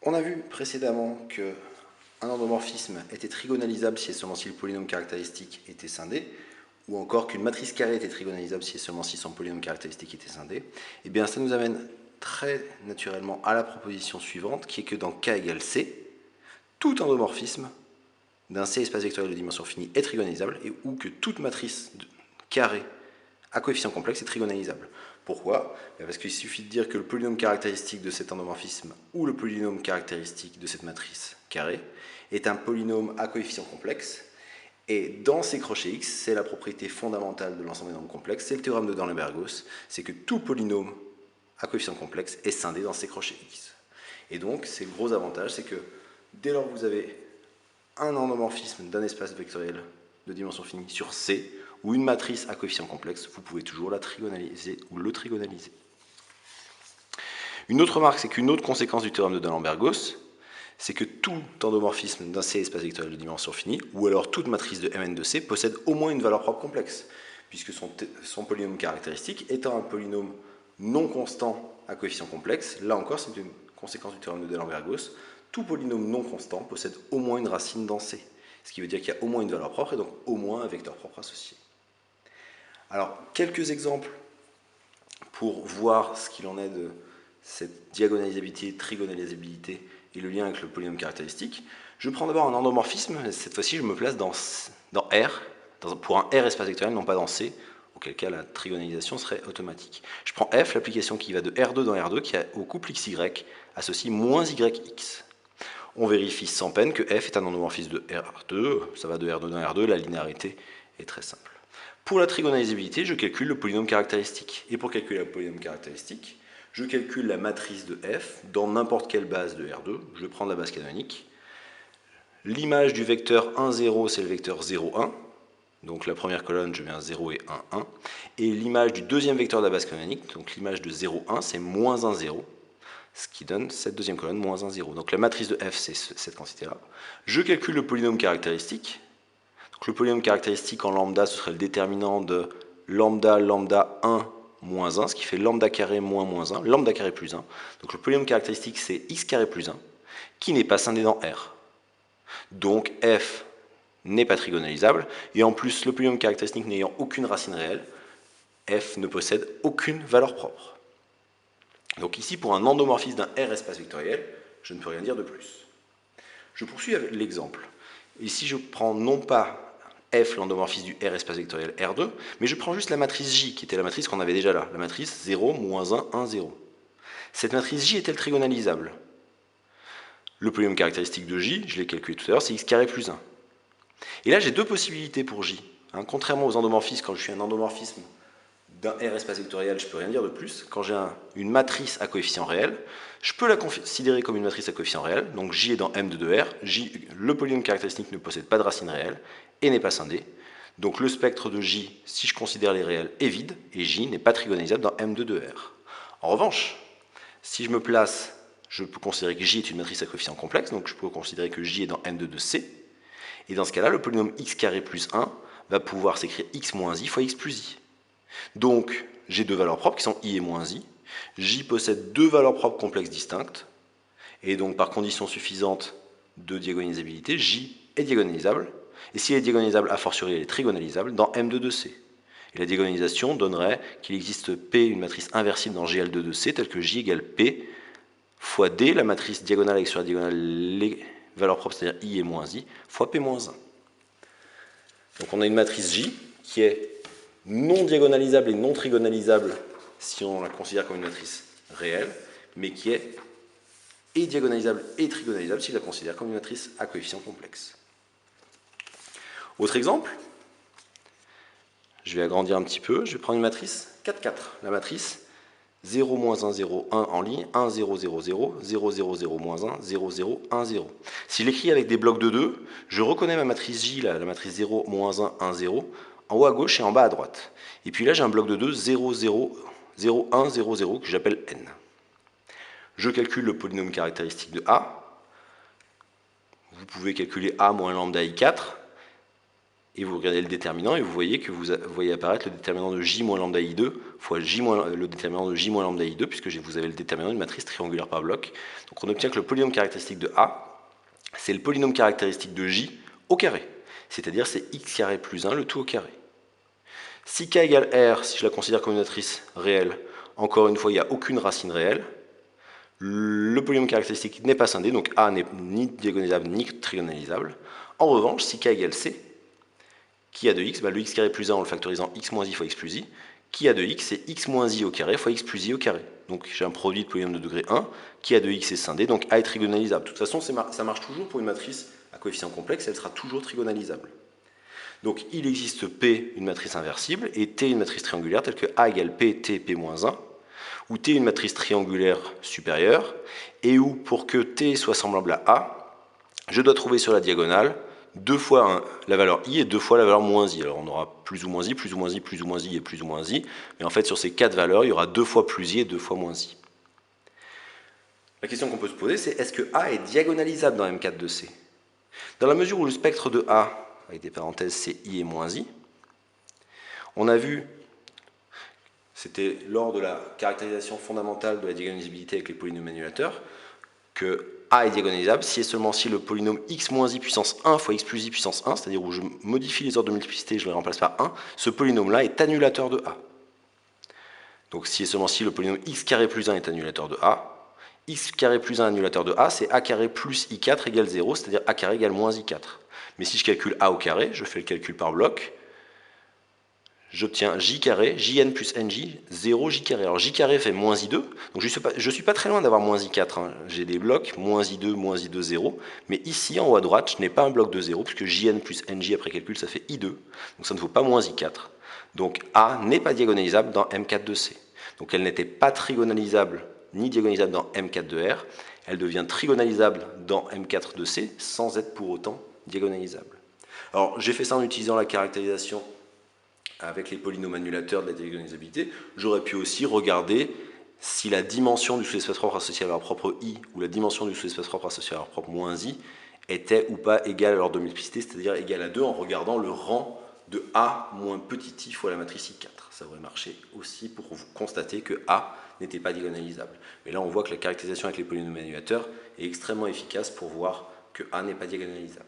On a vu précédemment qu'un endomorphisme était trigonalisable si et seulement si le polynôme caractéristique était scindé, ou encore qu'une matrice carrée était trigonalisable si et seulement si son polynôme caractéristique était scindé. Et bien ça nous amène très naturellement à la proposition suivante, qui est que dans K égale C, tout endomorphisme d'un C espace vectoriel de dimension finie est trigonalisable, et ou que toute matrice carrée à coefficient complexe est trigonalisable. Pourquoi? Parce qu'il suffit de dire que le polynôme caractéristique de cet endomorphisme ou le polynôme caractéristique de cette matrice carrée est un polynôme à coefficient complexe. Et dans ces crochets X, c'est la propriété fondamentale de l'ensemble des nombres complexes, c'est le théorème de Dorn-Lembert-Gauss, c'est que tout polynôme à coefficient complexe est scindé dans ces crochets X. Et donc, c'est le gros avantage, c'est que dès lors que vous avez un endomorphisme d'un espace vectoriel de dimension finie sur C, ou une matrice à coefficient complexe, vous pouvez toujours la trigonaliser ou le trigonaliser. Une autre remarque, c'est qu'une autre conséquence du théorème de Dorn-Lembert-Gauss, c'est que tout endomorphisme d'un C espace vectoriel de dimension finie, ou alors toute matrice de Mn de C, possède au moins une valeur propre complexe, puisque son polynôme caractéristique étant un polynôme non constant à coefficient complexe, là encore c'est une conséquence du théorème de Dorn-Lembert-Gauss, tout polynôme non constant possède au moins une racine dans C, ce qui veut dire qu'il y a au moins une valeur propre et donc au moins un vecteur propre associé. Alors, quelques exemples pour voir ce qu'il en est de cette diagonalisabilité, trigonalisabilité et le lien avec le polynôme caractéristique. Je prends d'abord un endomorphisme, cette fois-ci je me place dans R, pour un R espace vectoriel, non pas dans C, auquel cas la trigonalisation serait automatique. Je prends F, l'application qui va de R2 dans R2, qui a au couple XY associe moins YX. On vérifie sans peine que F est un endomorphisme de R2, ça va de R2 dans R2, la linéarité est très simple. Pour la trigonalisabilité, je calcule le polynôme caractéristique. Et pour calculer le polynôme caractéristique, je calcule la matrice de F dans n'importe quelle base de R2. Je prends la base canonique. L'image du vecteur 1, 0, c'est le vecteur 0, 1. Donc la première colonne, je mets un 0 et 1, 1. Et l'image du deuxième vecteur de la base canonique, donc l'image de 0, 1, c'est moins 1, 0. Ce qui donne cette deuxième colonne, moins 1, 0. Donc la matrice de F, c'est cette quantité-là. Je calcule le polynôme caractéristique. Donc le polynôme caractéristique en lambda, ce serait le déterminant de lambda, lambda 1, moins 1, ce qui fait lambda carré moins moins 1, lambda carré plus 1. Donc le polynôme caractéristique, c'est x carré plus 1, qui n'est pas scindé dans R. Donc F n'est pas trigonalisable, et en plus, le polynôme caractéristique n'ayant aucune racine réelle, F ne possède aucune valeur propre. Donc ici, pour un endomorphisme d'un R espace vectoriel, je ne peux rien dire de plus. Je poursuis avec l'exemple. Ici, je prends non pas F, l'endomorphisme du R espace vectoriel R2, mais je prends juste la matrice J, qui était la matrice qu'on avait déjà là, la matrice 0, moins 1, 1, 0. Cette matrice J est-elle trigonalisable? Le polynôme caractéristique de J, je l'ai calculé tout à l'heure, c'est x carré plus 1. Et là, j'ai deux possibilités pour J. Contrairement aux endomorphismes, quand je suis un endomorphisme d'un R espace vectoriel, je ne peux rien dire de plus. Quand j'ai une matrice à coefficient réel, je peux la considérer comme une matrice à coefficient réel. Donc J est dans M de 2R. Le polynôme caractéristique ne possède pas de racine réelle et n'est pas scindé. Donc le spectre de J, si je considère les réels, est vide et J n'est pas trigonalisable dans M de 2R. En revanche, si je me place, je peux considérer que J est une matrice à coefficient complexe, donc je peux considérer que J est dans M de 2C. Et dans ce cas-là, le polynôme x carré plus 1 va pouvoir s'écrire x moins i fois x plus i. Donc, j'ai deux valeurs propres qui sont i et moins i. J possède deux valeurs propres complexes distinctes. Et donc, par condition suffisante de diagonalisabilité, J est diagonalisable. Et si elle est diagonalisable, a fortiori, elle est trigonalisable dans M de 2C. Et la diagonalisation donnerait qu'il existe P, une matrice inversible dans GL de 2C, telle que J égale P fois D, la matrice diagonale avec sur la diagonale les valeurs propres, c'est-à-dire i et moins i, fois P moins 1. Donc on a une matrice J qui est non diagonalisable et non trigonalisable si on la considère comme une matrice réelle, mais qui est et diagonalisable et trigonalisable si je la considère comme une matrice à coefficient complexe. Autre exemple, je vais agrandir un petit peu, je vais prendre une matrice 4, 4. La matrice 0, moins 1, 0, 1 en ligne, 1, 0, 0, 0, 0, 0, 0, moins 1, 0, 0, 1, 0. Si je l'écris avec des blocs de 2, je reconnais ma matrice J, la matrice 0, moins 1, 1, 0, en haut à gauche et en bas à droite. Et puis là, j'ai un bloc de 2, 0, 0, 0, 1, 0, 0, que j'appelle n. Je calcule le polynôme caractéristique de A. Vous pouvez calculer A moins lambda I4. et vous regardez le déterminant et vous voyez que vous voyez apparaître le déterminant de J moins lambda I2 fois le déterminant de J moins lambda I2, puisque vous avez le déterminant d'une matrice triangulaire par bloc. Donc on obtient que le polynôme caractéristique de A, c'est le polynôme caractéristique de J au carré, c'est-à-dire c'est x carré plus 1 le tout au carré. Si K égale R, si je la considère comme une matrice réelle, encore une fois il n'y a aucune racine réelle, le polynôme caractéristique n'est pas scindé, donc A n'est ni diagonalisable ni trigonalisable. En revanche, si K égale C, qui a de x, le x carré plus 1 en le factorisant x moins i fois x plus i, qui a de x, c'est x moins i au carré fois x plus i au carré. Donc j'ai un produit de polynôme de degré 1, qui a de x est scindé, donc A est trigonalisable. De toute façon, ça marche toujours pour une matrice à coefficient complexe, elle sera toujours trigonalisable. Donc il existe P, une matrice inversible, et T, une matrice triangulaire, telle que A égale P, T, P moins 1, où T est une matrice triangulaire supérieure, et où pour que T soit semblable à A, je dois trouver sur la diagonale 2 fois la valeur I et 2 fois la valeur moins I. Alors on aura plus ou moins I, plus ou moins I, plus ou moins I et plus ou moins I, mais en fait sur ces 4 valeurs, il y aura 2 fois plus I et 2 fois moins I. La question qu'on peut se poser, c'est est-ce que A est diagonalisable dans M4 de C? Dans la mesure où le spectre de A, avec des parenthèses, c'est I et moins I, on a vu, c'était lors de la caractérisation fondamentale de la diagonalisabilité avec les polynômes annulateurs, que A est diagonalisable si et seulement si le polynôme x moins i puissance 1 fois x plus i puissance 1, c'est-à-dire où je modifie les ordres de multiplicité et je les remplace par 1, ce polynôme-là est annulateur de A. Donc si et seulement si le polynôme x carré plus 1 est annulateur de A, x carré plus 1 annulateur de A, c'est A carré plus I4 égale 0, c'est-à-dire A carré égale moins I4. Mais si je calcule A au carré, je fais le calcul par bloc, j'obtiens j carré, jn plus nj, 0 j carré. Alors j carré fait moins i2, donc je suis pas très loin d'avoir moins i4. Hein. J'ai des blocs, moins i2, 0. Mais ici, en haut à droite, je n'ai pas un bloc de 0, puisque jn plus nj après calcul, ça fait i2. Donc ça ne vaut pas moins i4. Donc A n'est pas diagonalisable dans M4 de C. Donc elle n'était pas trigonalisable ni diagonalisable dans M4 de R. Elle devient trigonalisable dans M4 de C sans être pour autant diagonalisable. Alors j'ai fait ça en utilisant la caractérisation avec les polynômes annulateurs de la diagonalisabilité. J'aurais pu aussi regarder si la dimension du sous-espace propre associé à leur propre i ou la dimension du sous-espace propre associé à leur propre moins i était ou pas égale à l'ordre de multiplicité, c'est-à-dire égale à 2 en regardant le rang de A moins petit i fois la matrice I4. Ça aurait marché aussi pour vous constater que A n'était pas diagonalisable. Mais là, on voit que la caractérisation avec les polynômes annulateurs est extrêmement efficace pour voir que A n'est pas diagonalisable.